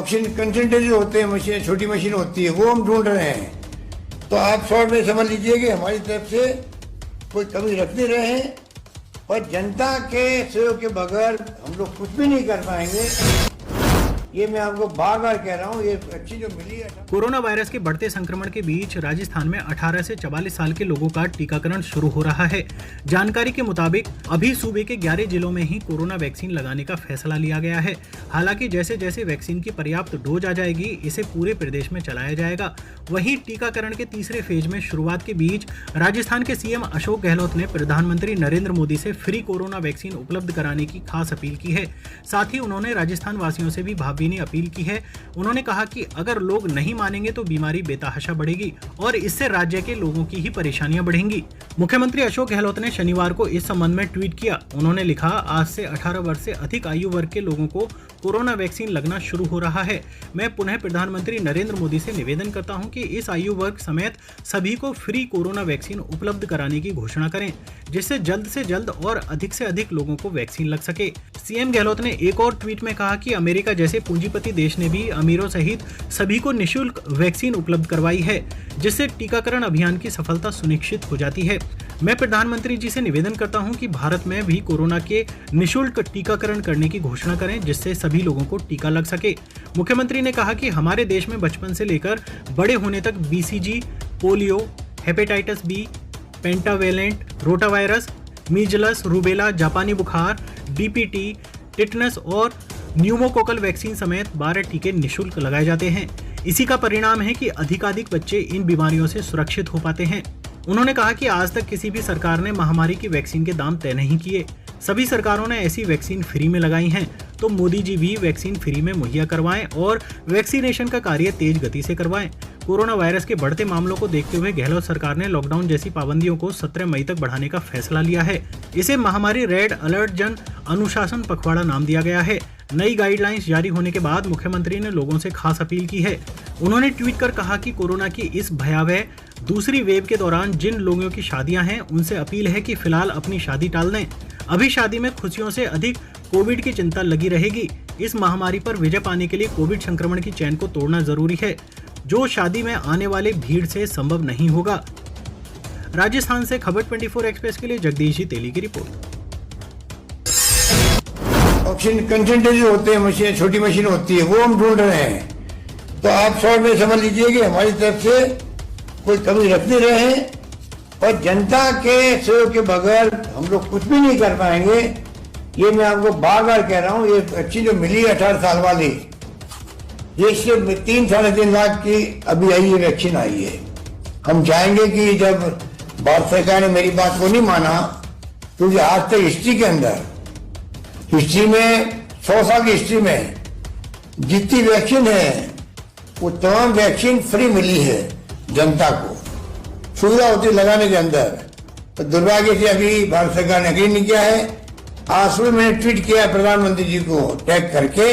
Oxygen concentrator होते हैं, machine छोटी मशीन होती है, वो हम ढूंढ रहे हैं। तो आप शॉर्ट में समझ लीजिए कि हमारी तरफ से कोई कमी रख नहीं रहे हैं, और जनता के सहयोग के बगैर हम लोग कुछ भी नहीं कर पाएंगे। ये मैं आपको बार बार कह रहा हूँ, ये अच्छी जो मिली है। कोरोना वायरस के बढ़ते संक्रमण के बीच राजस्थान में 18 से 44 साल के लोगों का टीकाकरण शुरू हो रहा है। जानकारी के मुताबिक अभी सूबे के 11 जिलों में ही कोरोना वैक्सीन लगाने का फैसला लिया गया है। हालांकि जैसे जैसे वैक्सीन की पर्याप्त डोज आ जाएगी, इसे पूरे प्रदेश में चलाया जाएगा। वहीं टीकाकरण के तीसरे फेज में शुरुआत के बीच राजस्थान के सीएम अशोक गहलोत ने प्रधानमंत्री नरेंद्र मोदी से फ्री कोरोना वैक्सीन उपलब्ध कराने की खास अपील की है। साथ ही उन्होंने राजस्थान वासियों से भी भावभीनी अपील की है। उन्होंने कहा कि अगर लोग नहीं मानेंगे तो बीमारी बेतहाशा बढ़ेगी और इससे राज्य के लोगों की ही परेशानियां बढ़ेंगी। मुख्यमंत्री अशोक गहलोत ने शनिवार को इस संबंध में ट्वीट किया। उन्होंने लिखा, आज से 18 वर्ष से अधिक आयु वर्ग के लोगों को कोरोना वैक्सीन लगना शुरू हो रहा है। मैं पुनः प्रधानमंत्री नरेंद्र मोदी से निवेदन करता हूं कि इस आयु वर्ग समेत सभी को फ्री कोरोना वैक्सीन उपलब्ध कराने की घोषणा करें, जिससे जल्द से जल्द और अधिक से अधिक लोगों को वैक्सीन लग सके। सीएम गहलोत ने एक और ट्वीट में कहा कि अमेरिका जैसे पूंजीपति देश ने भी अमीरों सहित सभी को निःशुल्क वैक्सीन उपलब्ध करवाई है, जिससे टीकाकरण अभियान की सफलता सुनिश्चित हो जाती है। मैं प्रधानमंत्री जी से निवेदन करता हूं कि भारत में भी कोरोना के निःशुल्क टीकाकरण करने की घोषणा करें, जिससे सभी लोगों को टीका लग सके। मुख्यमंत्री ने कहा कि हमारे देश में बचपन से लेकर बड़े होने तक BCG, polio, hepatitis B, pentavalent rotavirus, measles, rubella, जापानी बुखार, डीपीटी, टिटनस और न्यूमोकोकल वैक्सीन समेत 12 टीके निःशुल्क लगाए जाते हैं। इसी का परिणाम है कि अधिकाधिक बच्चे इन बीमारियों से सुरक्षित हो पाते हैं। उन्होंने कहा कि आज तक किसी भी सरकार ने महामारी की वैक्सीन के दाम तय नहीं किए। सभी सरकारों ने ऐसी वैक्सीन फ्री में लगाई हैं, तो मोदी जी भी वैक्सीन फ्री में मुहैया करवाएं और वैक्सीनेशन का कार्य तेज गति से करवाएं। कोरोना वायरस के बढ़ते मामलों को देखते हुए गहलोत सरकार ने लॉकडाउन जैसी पाबंदियों को 17 मई तक बढ़ाने का फैसला लिया है। इसे महामारी रेड अलर्ट जन अनुशासन पखवाड़ा नाम दिया गया है। नई गाइडलाइंस जारी होने के बाद मुख्यमंत्री ने लोगों से खास अपील की है। उन्होंने ट्वीट कर कहा कि कोरोना की इस भयावह दूसरी वेव के दौरान जिन लोगों की शादियां हैं, उनसे अपील है कि फिलहाल अपनी शादी टाल दें। अभी शादी में खुशियों से अधिक कोविड की चिंता लगी रहेगी। इस महामारी पर विजय पाने के लिए कोविड संक्रमण की चैन को तोड़ना जरूरी है, जो शादी में आने वाले भीड़ से संभव नहीं होगा। राजस्थान से खबर 24 एक्सप्रेस के लिए जगदीश जी तेली की रिपोर्ट। ऑक्सीजन कंसंट्रेटर होते हैं, मशीन छोटी मशीन होती है, वो हम ढूंढ रहे हैं। तो आप शॉर्ट में समझ लीजिए कि हमारी तरफ से कोई कमी रख नहीं रहे हैं, और जनता के सहयोग के बगैर हम लोग कुछ भी नहीं कर पाएंगे। ये मैं आपको बार बार कह रहा हूँ, ये अच्छी जो मिली 18 साल वाली, ये सिर्फ 3-3.5 लाख की अभी आई है वैक्सीन आई है। हम चाहेंगे कि जब भारत सरकार ने मेरी बात को नहीं माना, क्योंकि आज तक हिस्ट्री के अंदर, हिस्ट्री में 100 साल की हिस्ट्री में जितनी वैक्सीन है वो तमाम वैक्सीन फ्री मिली है जनता को, सुविधा होती लगाने के अंदर। तो दुर्भाग्य से अभी भारत सरकार ने अग्री नहीं किया है। आज सुबह मैंने ट्वीट किया प्रधानमंत्री जी को टैग करके,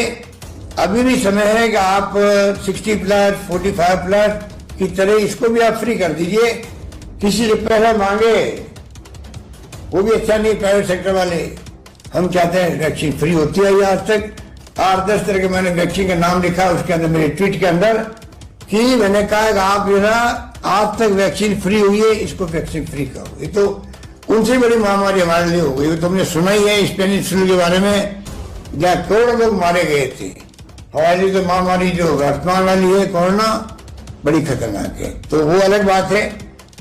अभी भी समय है कि आप 60+, 45+ की तरह इसको भी आप फ्री कर दीजिए। किसी से पैसा मांगे वो भी अच्छा नहीं, प्राइवेट सेक्टर वाले। हम चाहते हैं वैक्सीन फ्री होती है। आज तक 8-10 तरह के मैंने वैक्सीन का नाम लिखा उसके अंदर, मेरे ट्वीट के अंदर, कि मैंने कहा कि आप जो है आज तक वैक्सीन फ्री हुई है, इसको वैक्सीन फ्री करो। ये तो उनसे बड़ी महामारी हमारे लिए हो गई। तुमने सुना ही है स्पेनिश फ्लू के बारे में, जहाँ करोड़ों लोग मारे गए थे। हमारी तो महामारी जो वर्तमान वाली है कोरोना, बड़ी खतरनाक है, तो वो अलग बात है।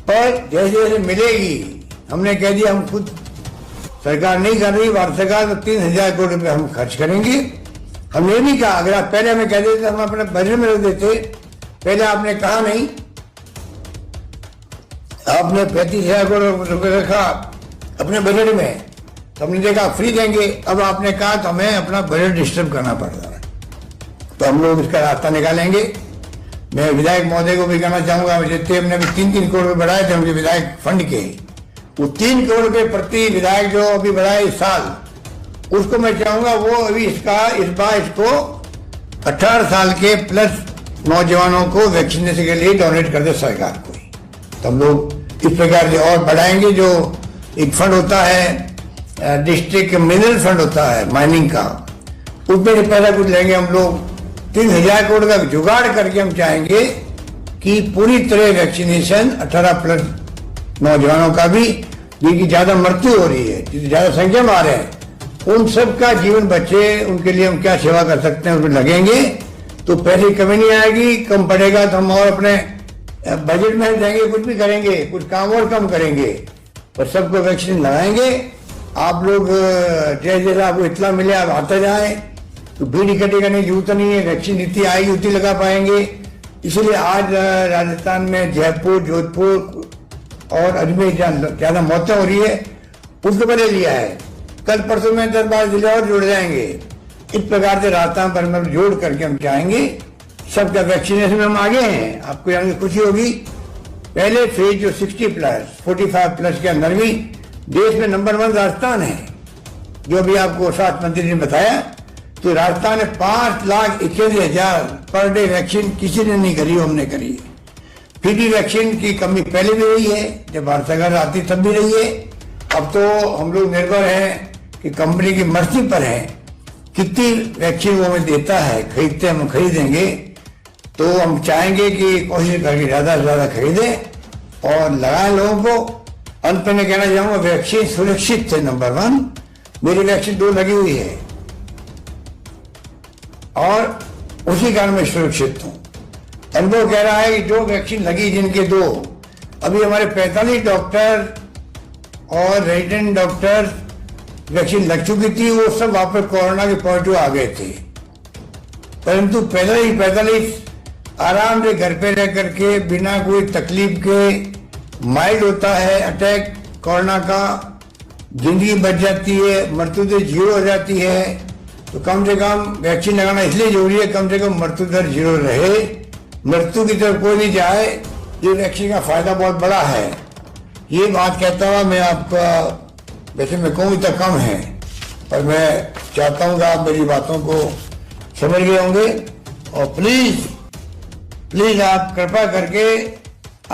पर जैसे जैसे मिलेगी, हमने कह दिया हम खुद, सरकार नहीं कर रही, भारत सरकार, तो 3,000 करोड़ रुपए हम खर्च करेंगे। हमने नहीं कहा, अगर आप पहले हमें कह देते हम अपने बजट में रख देते। पहले आपने कहा नहीं, आपने 35,000 करोड़ रुपए रखा अपने बजट में, तो हमने देखा फ्री देंगे। अब आपने कहा तो हमें अपना बजट डिस्टर्ब करना पड़ रहा है, तो हम लोग इसका रास्ता निकालेंगे। मैं विधायक महोदय को भी कहना चाहूंगा, जितने हमने अभी 3-3 करोड़ रुपए बढ़ाए थे उनके विधायक फंड के, वो 3 करोड़ रुपए प्रति विधायक जो अभी बढ़ाए इस साल, उसको मैं चाहूंगा वो अभी इस बार इसको 18 साल के प्लस नौजवानों को वैक्सीनेशन के लिए डोनेट कर दे सरकार को। तो हम लोग इस प्रकार से और बढ़ाएंगे। जो एक फंड होता है डिस्ट्रिक्ट मिनरल फंड होता है माइनिंग का, उसमें पैसा कुछ लेंगे हम लोग। 3,000 करोड़ का जुगाड़ करके हम चाहेंगे कि पूरी तरह वैक्सीनेशन 18 प्लस नौजवानों का भी, जिनकी ज्यादा मृत्यु हो रही है, जितनी ज्यादा संख्या में आ रहे हैं, उन सब का जीवन बचे, उनके लिए हम क्या सेवा कर सकते हैं उसमें लगेंगे। तो पैसे की कमी नहीं आएगी, कम पड़ेगा तो हम और अपने बजट में देंगे, कुछ भी करेंगे, कुछ काम और कम करेंगे, और सबको वैक्सीन लगाएंगे। आप लोग जैसे जैसे आपको इतना मिले आप आते जाए, तो भीड़ इकट्ठी करने की जरूरत नहीं है, वैक्सीन जितनी आएगी उतनी लगा पाएंगे। इसलिए आज राजस्थान में जयपुर, जोधपुर और अजमेर ज्यादा मौतें हो रही है, उसको पहले लिया है। कल परसों में 10-12 जिले और जुड़ जाएंगे। इस प्रकार से राजस्थान पर हम जोड़ करके हम चाहेंगे सबका वैक्सीनेशन में हम आगे हैं। आपको यहाँ खुशी होगी, पहले फेज जो 60 प्लस 45 प्लस के अंदर भी देश में नंबर 1 राजस्थान है, जो अभी आपको स्वास्थ्य मंत्री ने बताया। तो राजस्थान में 5,81,000 पर डे वैक्सीन किसी ने नहीं करी, हमने करी। फ्री वैक्सीन की कमी पहले भी रही है, जब भारत सरकार आती तब भी रही है। अब तो हम लोग निर्भर हैं कि कंपनी की मर्जी पर है कितनी वैक्सीन वो हमें देता है, खरीदते हम खरीदेंगे। तो हम चाहेंगे कि कोशिश करके ज्यादा से ज्यादा खरीदें और लगाएं लोगों को। अंत में कहना चाहूंगा, वैक्सीन सुरक्षित है नंबर 1। मेरी वैक्सीन 2 लगी हुई है और उसी कारण मैं सुरक्षित हूं। अनुभव कह रहा है कि जो वैक्सीन लगी जिनके 2, अभी हमारे 45 डॉक्टर और रेजिडेंट डॉक्टर वैक्सीन लग चुकी थी, वो सब वापस कोरोना के पॉजिटिव आ गए थे। परंतु 45 आराम से घर पे रह करके बिना कोई तकलीफ के माइल्ड होता है अटैक कोरोना का, जिंदगी बच जाती है, मृत्यु दर 0 हो जाती है। तो कम से कम वैक्सीन लगाना इसलिए जरूरी है, कम से कम मृत्यु दर 0 रहे, मृत्यु की तरफ कोई नहीं जाए। ये वैक्सीन का फायदा बहुत बड़ा है। ये बात कहता हुआ मैं आपका, वैसे मैं कहूँ इतना कम है, पर मैं चाहता हूँ कि आप मेरी बातों को समझ गए होंगे। और प्लीज आप कृपा करके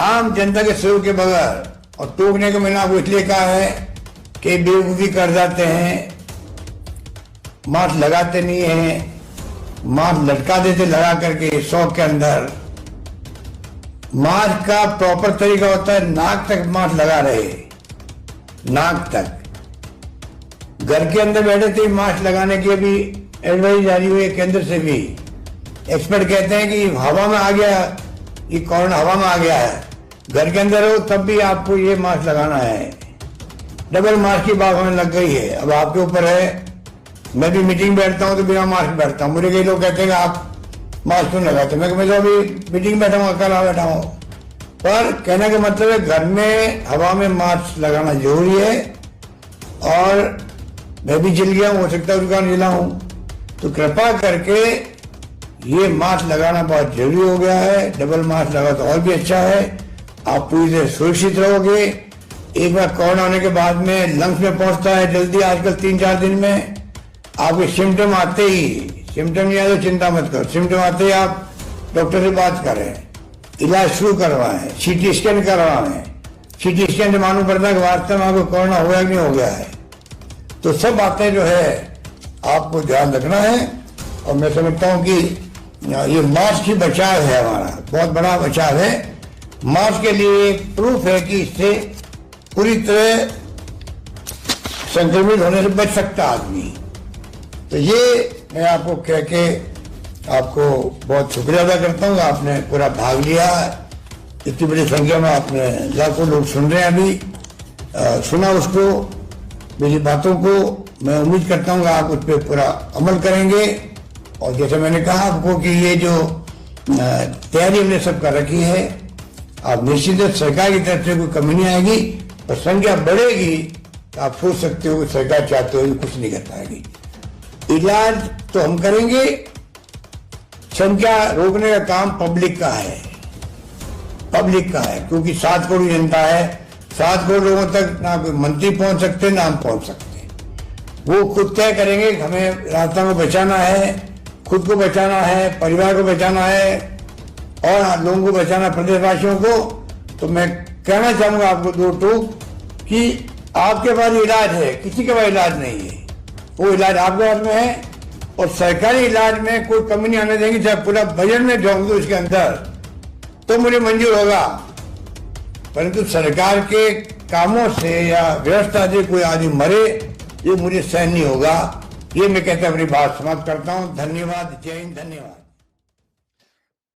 आम जनता के सहयोग के बगैर, और टोकने को मैंने आपको इसलिए कहा है कि बेवकूफ़ी कर जाते हैं, मास्क लगाते नहीं हैं, मास्क लटका देते लगा करके शौक के अंदर। मास्क का प्रॉपर तरीका होता है नाक तक मास्क लगा रहे, नाक तक। घर के अंदर बैठे थे मास्क लगाने की अभी एडवाइस जारी हुई है केंद्र से भी। एक्सपर्ट कहते हैं कि हवा में आ गया, ये कोरोना हवा में आ गया है, घर के अंदर हो तब भी आपको ये मास्क लगाना है। डबल मास्क की बात हमें लग गई है, अब आपके ऊपर है। मैं भी मीटिंग बैठता हूँ तो बिना मास्क बैठता हूँ। मुझे कई लोग कहते हैं कि आप मास्क क्यों लगाते, मैं तो अभी मीटिंग बैठा हूँ, कल बैठा हूँ। पर कहने का मतलब है घर में हवा में मास्क लगाना जरूरी है। और मैं भी जल गया हूँ, हो सकता है उसका जिला हूँ, तो कृपा करके ये मास्क लगाना बहुत जरूरी हो गया है। डबल मास्क लगा तो और भी अच्छा है, आप पूरी तरह सुरक्षित रहोगे। एक बार कोरोना होने के बाद में लंग्स में पहुंचता है जल्दी, आजकल 3-4 दिन में। आपके सिम्टम आते ही, सिम्टम नहीं आए तो चिंता मत करो, सिम्टम आते ही आप डॉक्टर से बात करें, इलाज शुरू करवाएं, CT स्कैन करवाएं। CT स्कैन से मालूम पड़ता है कि वास्तव में आपको कोरोना हो गया कि नहीं हो गया है। तो सब बातें जो है आपको ध्यान रखना है। और मैं समझता हूँ कि ये मास्क ही बचाव है, हमारा बहुत बड़ा बचाव है। मास्क के लिए प्रूफ है कि इससे पूरी तरह संक्रमित होने से बच सकता आदमी। तो ये मैं आपको कह के आपको बहुत शुक्रिया अदा करता हूँ, आपने पूरा भाग लिया। इतनी बड़ी संख्या में आपने लाखों लोग सुन रहे हैं अभी, सुना उसको, मेरी बातों को। मैं उम्मीद करता हूँ कि आप उस पर पूरा अमल करेंगे। और जैसे मैंने कहा आपको कि ये जो तैयारी हमने सब कर रखी है, आप निश्चित सरकार की तरफ से कोई कमी नहीं आएगी। और संख्या बढ़ेगी तो आप सोच सकते हो कि सरकार चाहते हो कुछ नहीं कर पाएगी। इलाज तो हम करेंगे, संख्या रोकने का काम पब्लिक का है, पब्लिक का है, क्योंकि 7 करोड़ जनता है। 7 करोड़ लोगों तक ना कोई मंत्री पहुंच सकते ना हम पहुंच सकते। वो खुद तय करेंगे कि हमें राजस्थान को बचाना है, खुद को बचाना है, परिवार को बचाना है और लोगों को बचाना, प्रदेशवासियों को। तो मैं कहना चाहूंगा आपको 2 टूक कि आपके पास इलाज है, किसी के पास इलाज नहीं है। वो इलाज आपके हाथ में है। और सरकारी इलाज में कोई कमी नहीं आने देंगे, चाहे पूरा बजट में झोंक दो उसके अंदर, तो मुझे मंजूर होगा। परंतु सरकार के कामों से या व्यवस्था से कोई आदमी मरे, ये मुझे सहन नहीं होगा। ये मैं कहता अपनी बात समाप्त करता हूँ। धन्यवाद। जय हिंद। धन्यवाद।